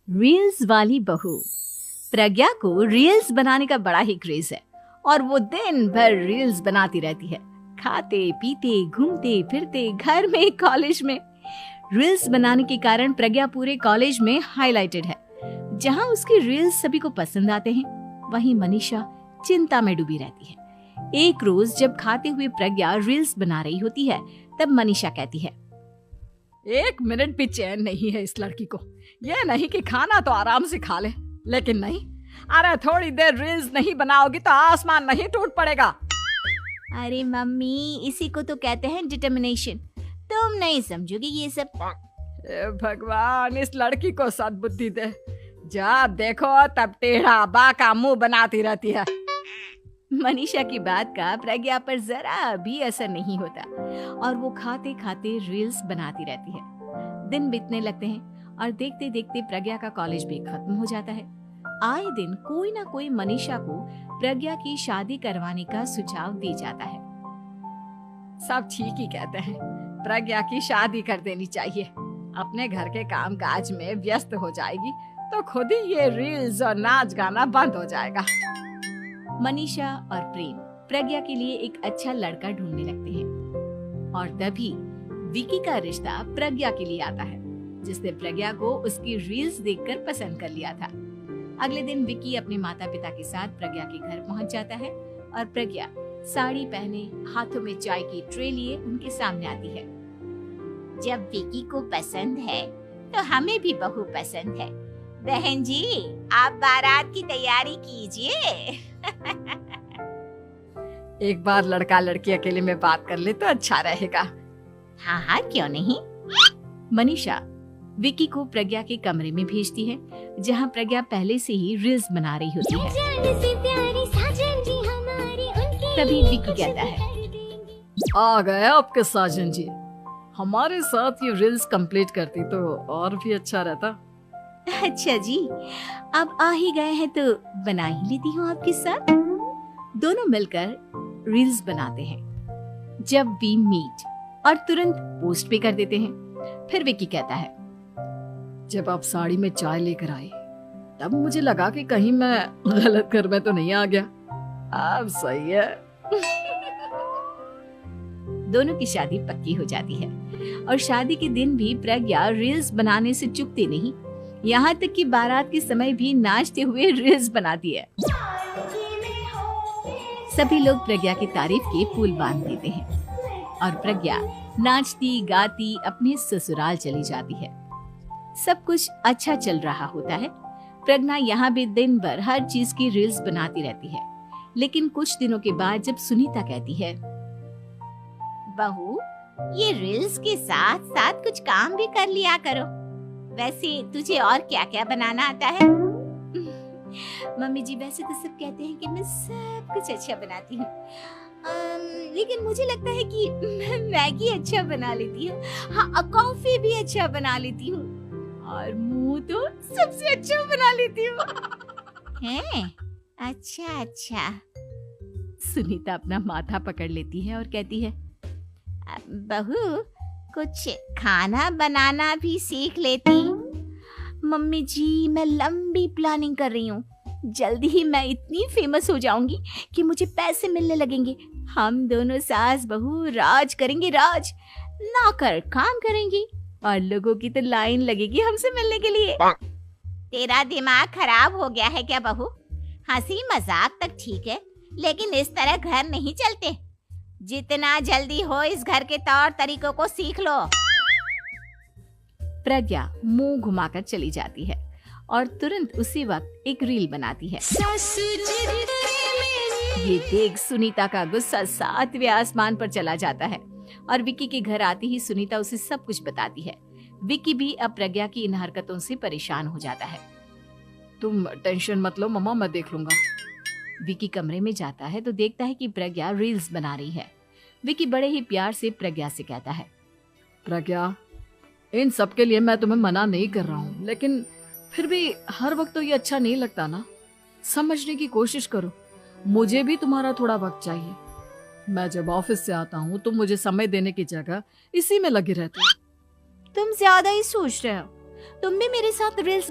Reels वाली बहू। प्रज्ञा को रील्स बनाने का बड़ा ही क्रेज है और वो दिन भर रील्स बनाती रहती है। खाते पीते घूमते फिरते घर में कॉलेज में रील्स बनाने के कारण प्रज्ञा पूरे कॉलेज में हाईलाइटेड है। जहां उसकी रील्स सभी को पसंद आते हैं, वहीं मनीषा चिंता में डूबी रहती है। एक रोज जब खाते हुए प्रज्ञा रील्स बना रही होती है, तब मनीषा कहती है, एक मिनट भी चैन नहीं है इस लड़की को। ये नहीं कि खाना तो आराम से खा ले, लेकिन नहीं, अरे थोड़ी देर रील्स नहीं बनाओगी तो आसमान नहीं टूट पड़ेगा। अरे मम्मी, इसी को तो कहते हैं डिटर्मिनेशन। तुम नहीं समझोगी ये सब। भगवान, इस लड़की को सद्बुद्धि दे। जब देखो तब टेढ़ा बाका मुंह बनाती रहती है। मनीषा की बात का प्रज्ञा पर जरा भी असर नहीं होता और वो खाते खाते रील्स बनाती रहती है। दिन बीतने लगते हैं और देखते देखते प्रज्ञा का कॉलेज भी खत्म हो जाता है। आए दिन कोई ना कोई मनीषा को प्रज्ञा की शादी करवाने का सुझाव दे जाता है। सब ठीक ही कहते हैं, प्रज्ञा की शादी कर देनी चाहिए। अपने घर के काम काज में व्यस्त हो जाएगी तो खुद ही ये रील्स और नाच गाना बंद हो जाएगा। मनीषा और प्रेम प्रज्ञा के लिए एक अच्छा लड़का ढूंढने लगते हैं और तभी विकी का रिश्ता प्रज्ञा के लिए आता है, जिसने प्रज्ञा को उसकी रील्स देखकर पसंद कर लिया था। अगले दिन विकी अपने माता पिता के साथ प्रज्ञा के घर पहुंच जाता है और प्रज्ञा साड़ी पहने हाथों में चाय की ट्रे लिए उनके सामने आती है। जब विकी को पसंद है तो हमें भी बहू पसंद है। बहन जी, आप बारात की तैयारी कीजिए। एक बार लड़का लड़की अकेले में बात कर ले तो अच्छा रहेगा। हाँ हाँ, क्यों नहीं। मनीषा विकी को प्रज्ञा के कमरे में भेजती है, जहां प्रज्ञा पहले से ही रील्स बना रही होती है। तभी विकी कहता है, आ गए आपके साजन जी। हमारे साथ ये रील्स कंप्लीट करती तो और भी अच्छा रहता। अच्छा जी, अब आ ही गए हैं तो बना ही लेती हूँ आपके साथ। दोनों मिलकर रील्स बनाते हैं। जब वी मीट और तुरंत पोस्ट भी कर देते हैं। फिर विकी कहता है, जब आप साड़ी में चाय लेकर आई तब मुझे लगा कि कहीं मैं गलत घर में तो नहीं आ गया। अब सही है। दोनों की शादी पक्की हो जाती है और शादी के दिन भी प्रज्ञा रील्स बनाने से चूकती नहीं। यहाँ तक कि बारात के समय भी नाचते हुए रील्स बनाती है। सभी लोग प्रज्ञा की तारीफ के पुल बांध देते हैं और प्रज्ञा नाचती गाती अपने ससुराल चली जाती है। सब कुछ अच्छा चल रहा होता है। प्रज्ञा यहाँ भी दिन भर हर चीज की रील्स बनाती रहती है। लेकिन कुछ दिनों के बाद जब सुनीता कहती है, बहू, ये रील्स के साथ साथ कुछ काम भी कर लिया करो। वैसे तुझे और क्या क्या बनाना आता है? मम्मी जी, वैसे तो सब कहते हैं कि मैं सब कुछ अच्छा बनाती हूँ, लेकिन मुझे लगता है कि मैं मैगी अच्छा बना लेती हूँ। हाँ, कॉफी भी अच्छा बना लेती हूँ और मुंह तो सबसे अच्छा बना लेती हूँ। हैं? अच्छा अच्छा। सुनीता अपना माथा पकड़ लेती है और कहती है, बहू, कुछ खाना बनाना भी सीख लेती। मम्मी जी, मैं लंबी प्लानिंग कर रही हूँ। जल्दी ही मैं इतनी फेमस हो जाऊंगी कि मुझे पैसे मिलने लगेंगे। हम दोनों सास बहू राज करेंगे, राज। नौकर काम करेंगी और लोगों की तो लाइन लगेगी हमसे मिलने के लिए। तेरा दिमाग खराब हो गया है क्या बहू? हंसी मजाक तक ठीक है, लेकिन इस तरह घर नहीं चलते। जितना जल्दी हो इस घर के तौर तरीकों को सीख लो। प्रज्ञा मुंह घुमाकर चली जाती है और तुरंत उसी वक्त एक रील बनाती है। ये देख सुनीता का गुस्सा 7वें आसमान पर चला जाता है और विकी के घर आती ही सुनीता उसे सब कुछ बताती है। विकी भी अब प्रज्ञा की इन हरकतों से परेशान हो जाता है। तुम टेंशन मत लो मम्मा, मैं देख लूंगा। विकी कमरे में जाता है तो देखता है कि प्रज्ञा रील्स बना रही है। विकी बड़े ही प्यार से प्रज्ञा से कहता है, प्रज्ञा, इन सब के लिए मैं तुम्हें मना नहीं कर रहा हूँ, लेकिन फिर भी हर वक्त तो ये अच्छा नहीं लगता ना। समझने की कोशिश करो, मुझे भी तुम्हारा थोड़ा वक्त चाहिए। मैं जब ऑफिस से आता हूँ तो मुझे समय देने की जगह इसी में लगे रहते हो। तुम ज्यादा ही सोच रहे हो। तुम भी मेरे साथ रील्स